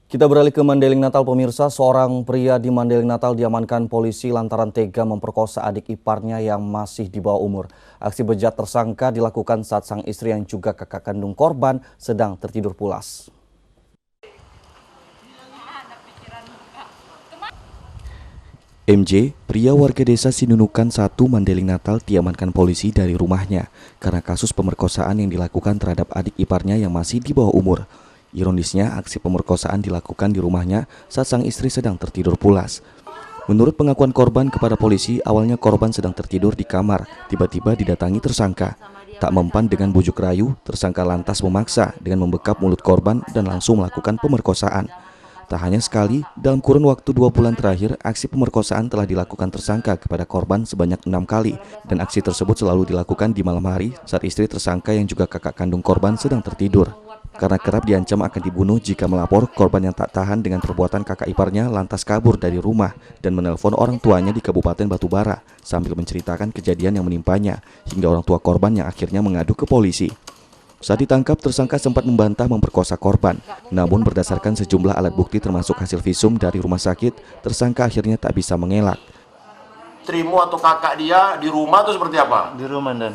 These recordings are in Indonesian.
Kita beralih ke Mandailing Natal pemirsa, seorang pria di Mandailing Natal diamankan polisi lantaran tega memperkosa adik iparnya yang masih di bawah umur. Aksi bejat tersangka dilakukan saat sang istri yang juga kakak kandung korban sedang tertidur pulas. MJ, pria warga desa Sinunukan 1 Mandailing Natal diamankan polisi dari rumahnya karena kasus pemerkosaan yang dilakukan terhadap adik iparnya yang masih di bawah umur. Ironisnya, aksi pemerkosaan dilakukan di rumahnya saat sang istri sedang tertidur pulas. Menurut pengakuan korban kepada polisi, awalnya korban sedang tertidur di kamar, tiba-tiba didatangi tersangka. Tak mempan dengan bujuk rayu, tersangka lantas memaksa dengan membekap mulut korban dan langsung melakukan pemerkosaan. Tak hanya sekali, dalam kurun waktu 2 bulan terakhir, aksi pemerkosaan telah dilakukan tersangka kepada korban sebanyak 6 kali. Dan aksi tersebut selalu dilakukan di malam hari saat istri tersangka yang juga kakak kandung korban sedang tertidur. Karena kerap diancam akan dibunuh jika melapor, korban yang tak tahan dengan perbuatan kakak iparnya lantas kabur dari rumah dan menelpon orang tuanya di Kabupaten Batubara sambil menceritakan kejadian yang menimpanya hingga orang tua korban yang akhirnya mengadu ke polisi. Saat ditangkap, tersangka sempat membantah memperkosa korban. Namun berdasarkan sejumlah alat bukti termasuk hasil visum dari rumah sakit, tersangka akhirnya tak bisa mengelak. Istrimu atau kakak dia di rumah atau seperti apa? Di rumah, Dan.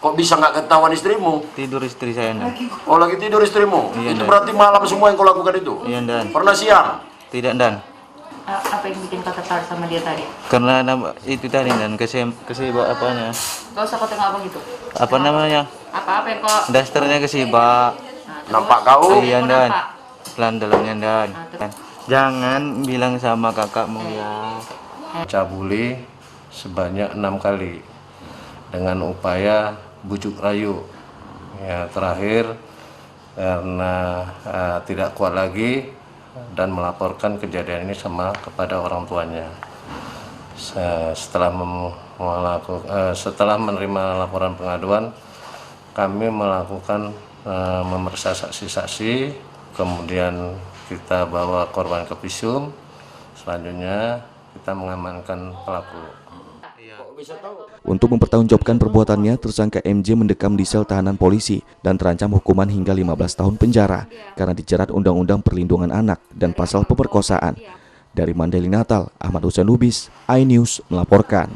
Kok bisa nggak ketahuan istrimu? Tidur istri saya, Dan. Oh, lagi tidur istrimu? Iya, Itu Dan. berarti malam semua yang kau lakukan itu? Iya, Dan. Pernah siang? Tidak, Dan. Apa yang bikin kau tertarik sama dia tadi? Karena itu tadi, Dan, kesibak apanya. Gak usah kau tengok abang itu. Apa namanya? Apa yang kau... Dasternya kesibak. Nampak kau? Iya, Dan. Pelan dalamnya, Dan. terus? Jangan bilang sama kakakmu ya. Cabuli sebanyak 6 kali dengan upaya bujuk rayu. Ya, terakhir karena tidak kuat lagi dan melaporkan kejadian ini kepada orang tuanya. Setelah menerima laporan pengaduan, kami melakukan memeriksa saksi-saksi, kemudian kita bawa korban ke visum, selanjutnya kita mengamankan pelaku. Untuk mempertanggungjawabkan perbuatannya, tersangka MJ mendekam di sel tahanan polisi dan terancam hukuman hingga 15 tahun penjara karena dijerat Undang-Undang Perlindungan Anak dan pasal pemerkosaan. Dari Mandailing Natal, Ahmad Hussein Lubis, iNews melaporkan.